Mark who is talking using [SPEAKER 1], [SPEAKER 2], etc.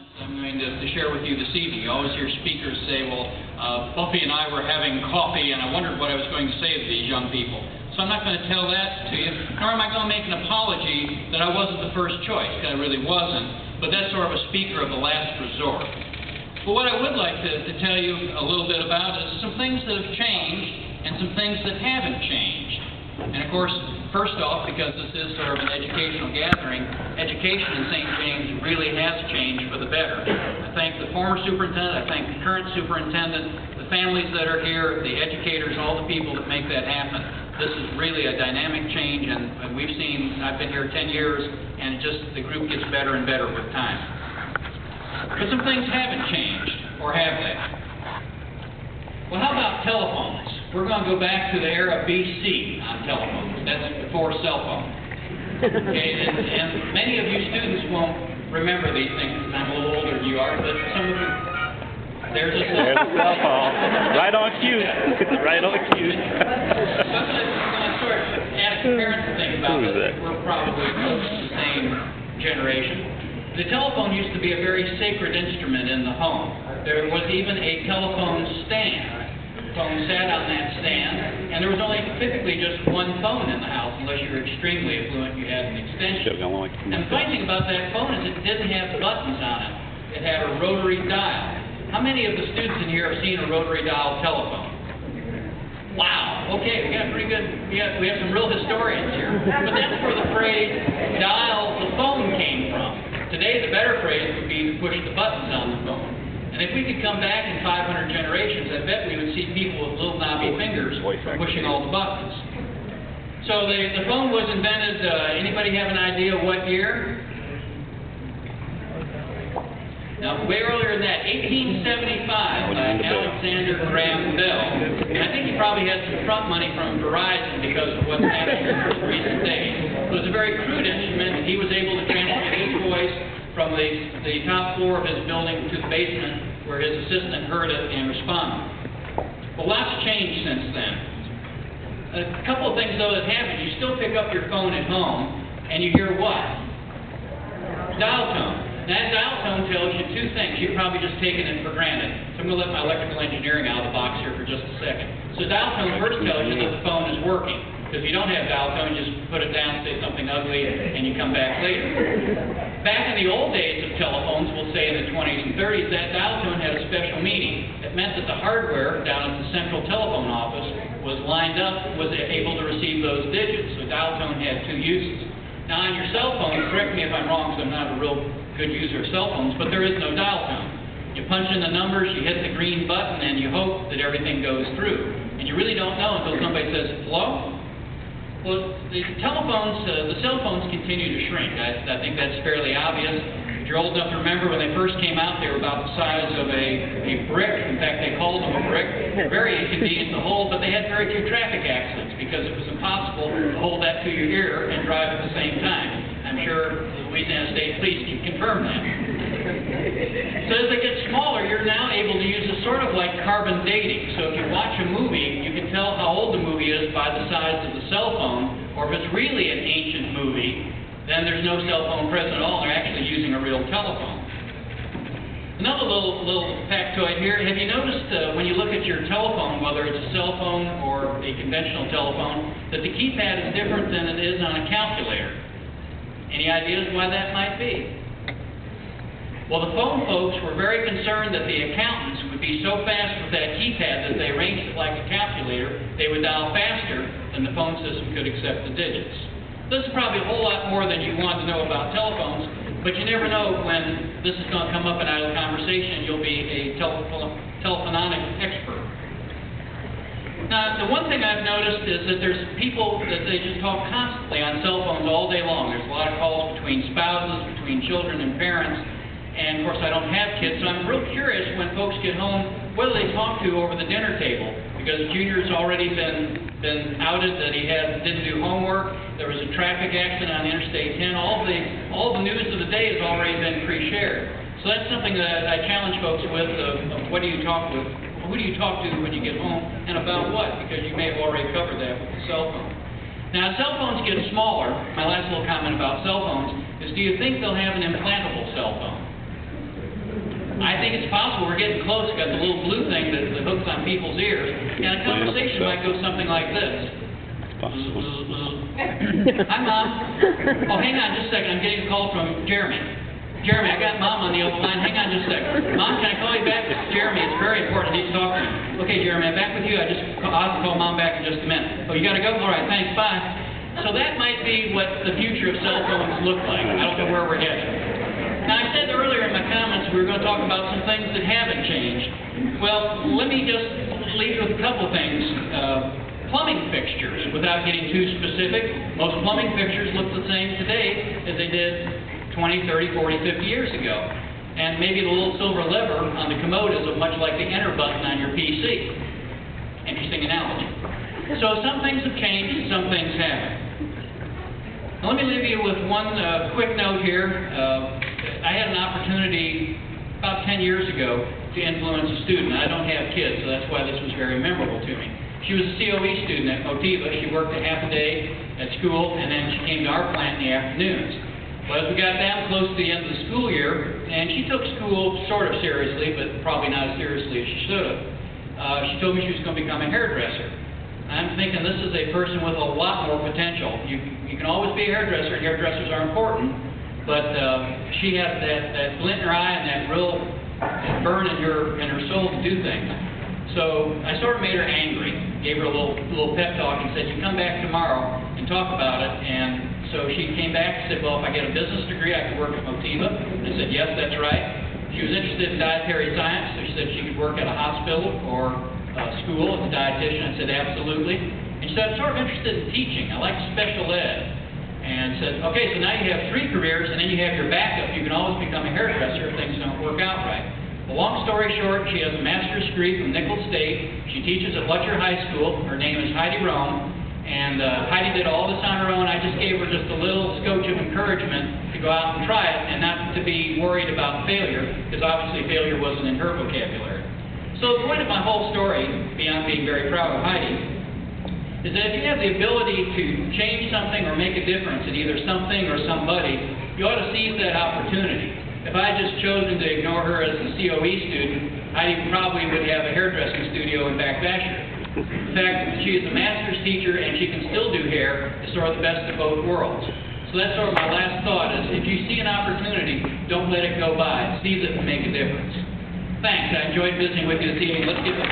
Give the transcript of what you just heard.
[SPEAKER 1] I'm going to share with you this evening. You always hear speakers say, well, Buffy and I were having coffee and I wondered what I was going to say to these young people. So I'm not going to tell that to you, nor am I going to make an apology that I wasn't the first choice, because I really wasn't, but that's sort of a speaker of the last resort. But what I would like to tell you a little bit about is some things that have changed and some things that haven't changed. And of course, first off, because this is sort of an educational gathering, education in St. James really has changed for the better. I thank the former superintendent, I thank the current superintendent, the families that are here, the educators, all the people that make that happen. This is really a dynamic change, and we've seen, I've been here 10 years, and the group gets better and better with time. But some things haven't changed, or have they? Well, how about telephones? We're going to go back to the era BC on telephones. That's before cell phones. Okay, and many of you students won't remember these things because I'm a little older than you are, but some of you, there's a cell phone.
[SPEAKER 2] Right on cue. Right on cue.
[SPEAKER 1] I'm going to sort of ask parents to think about this. We're probably close to the same generation. The telephone used to be a very sacred instrument in the home. There was even a telephone stand. The phone sat on that stand, and there was only typically just one phone in the house, unless you were extremely affluent, you had an extension. And the funny thing about that phone is it didn't have buttons on it. It had a rotary dial. How many of the students in here have seen a rotary dial telephone? Wow, okay, we got pretty good, we have some real historians here. But that's where the phrase dial the phone came from. Today the better phrase would be to push the buttons on the phone. And if we could come back in 500 generations, I bet we would see people with little knobby fingers pushing all the buttons. So the phone was invented, anybody have an idea what year? Now, way earlier than that, 1875, Alexander Graham Bell. And I think he probably had some front money from Verizon because of what's happened in recent days. It was a very crude instrument, and he was able to transmit his voice from the top floor of his building to the basement where his assistant heard it and responded. But lots changed since then. A couple of things, though, that happened. You still pick up your phone at home, and you hear what? Dial tone. That dial tone tells you two things. You've probably just taken it for granted. So I'm going to let my electrical engineering out of the box here for just a second. So dial tone first tells you that the phone is working. Because if you don't have dial tone, you just put it down, say something ugly, and you come back later. Back in the old days of telephones, we'll say in the 20s and 30s, that dial tone had a special meaning. It meant that the hardware down at the central telephone office was lined up, was able to receive those digits. So dial tone had two uses. Now on your cell phone, correct me if I'm wrong because I'm not a real good user of cell phones, but there is no dial tone. You punch in the numbers, you hit the green button, and you hope that everything goes through. And you really don't know until somebody says, hello? Well, the cell phones continue to shrink. I think that's fairly obvious. If you're old enough to remember, when they first came out, they were about the size of a brick. In fact, they called them a brick. Very inconvenient to hold, but they had very few traffic accidents because it was impossible to hold that to your ear and drive at the same time. I'm sure the Louisiana State Police can confirm that. So as they get smaller, you're now able to use a sort of like carbon dating. So if you watch a movie, you can tell how old the movie is by the size of the cell phone, or if it's really an ancient movie, then there's no cell phone present at all. They're actually using a real telephone. Another little factoid here. Have you noticed when you look at your telephone, whether it's a cell phone or a conventional telephone, that the keypad is different than it is on a calculator? Any ideas why that might be? Well, the phone folks were very concerned that the accountants would be so fast with that keypad that they arranged it like a calculator, they would dial faster than the phone system could accept the digits. This is probably a whole lot more than you want to know about telephones, but you never know when this is going to come up in idle conversation, you'll be a telephonic expert. Now, the one thing I've noticed is that there's people that they just talk constantly on cell phones all day long. There's a lot of calls between spouses, between children and parents. And, of course, I don't have kids, so I'm real curious when folks get home, what do they talk to over the dinner table? Because Junior's already been outed that he didn't do homework. There was a traffic accident on Interstate 10. All the news of the day has already been pre-shared. So that's something that I challenge folks with, of what do you talk with? Who do you talk to when you get home, and about what? Because you may have already covered that with the cell phone. Now, as cell phones get smaller, my last little comment about cell phones is, do you think they'll have an implantable cell phone? think it's possible we're getting close. We've got the little blue thing that hooks on people's ears, and a conversation might go something like this. Hi, Mom. Oh, hang on just a second. I'm getting a call from Jeremy. Jeremy, I got Mom on the other line. Hang on just a second. Mom, can I call you back? It's Jeremy. It's very important. I need to talk to you. Okay, Jeremy, I'm back with you. I'll have to call Mom back in just a minute. Oh, you got to go? All right, thanks. Bye. So that might be what the future of cell phones look like. I don't know where we're headed. Now, I said earlier in my comments we were going to talk about some things that haven't changed. Well, let me just leave you with a couple of things. Plumbing fixtures, without getting too specific. Most plumbing fixtures look the same today as they did 20, 30, 40, 50 years ago. And maybe the little silver lever on the commode is much like the enter button on your PC. Interesting analogy. So some things have changed, some things haven't. Now, let me leave you with one quick note here. I had an opportunity about 10 years ago to influence a student. I don't have kids, so that's why this was very memorable to me. She was a COE student at Motiva. She worked a half a day at school, and then she came to our plant in the afternoons. Well, as we got down close to the end of the school year, and she took school sort of seriously, but probably not as seriously as she should have, she told me she was going to become a hairdresser. I'm thinking this is a person with a lot more potential. You can always be a hairdresser, and hairdressers are important, but she had that glint in her eye and that real burn in her soul to do things. So I sort of made her angry, gave her a little pep talk and said, you come back tomorrow and talk about it. And so she came back and said, well, if I get a business degree, I could work at Motiva. And I said, yes, that's right. She was interested in dietary science, so she said she could work at a hospital or a school as a dietitian. I said, absolutely. And she said, I'm sort of interested in teaching. I like special ed. And said, okay, so now you have 3 careers, and then you have your backup. You can always become a hairdresser if things don't work out right. Well, long story short, she has a master's degree from Nichols State. She teaches at Lutcher High School. Her name is Heidi Rome. And Heidi did all this on her own. I just gave her just a little scotch of encouragement to go out and try it and not to be worried about failure, because obviously failure wasn't in her vocabulary. So the point of my whole story, beyond being very proud of Heidi, is that if you have the ability to change something or make a difference in either something or somebody, you ought to seize that opportunity. If I had just chosen to ignore her as a COE student, Heidi probably would have a hairdressing studio in Back Basher. In fact, she is a master's teacher and she can still do hair. It's sort of the best of both worlds. So that's sort of my last thought is if you see an opportunity, don't let it go by. Seize it and make a difference. Thanks. I enjoyed visiting with you this evening. Let's give it a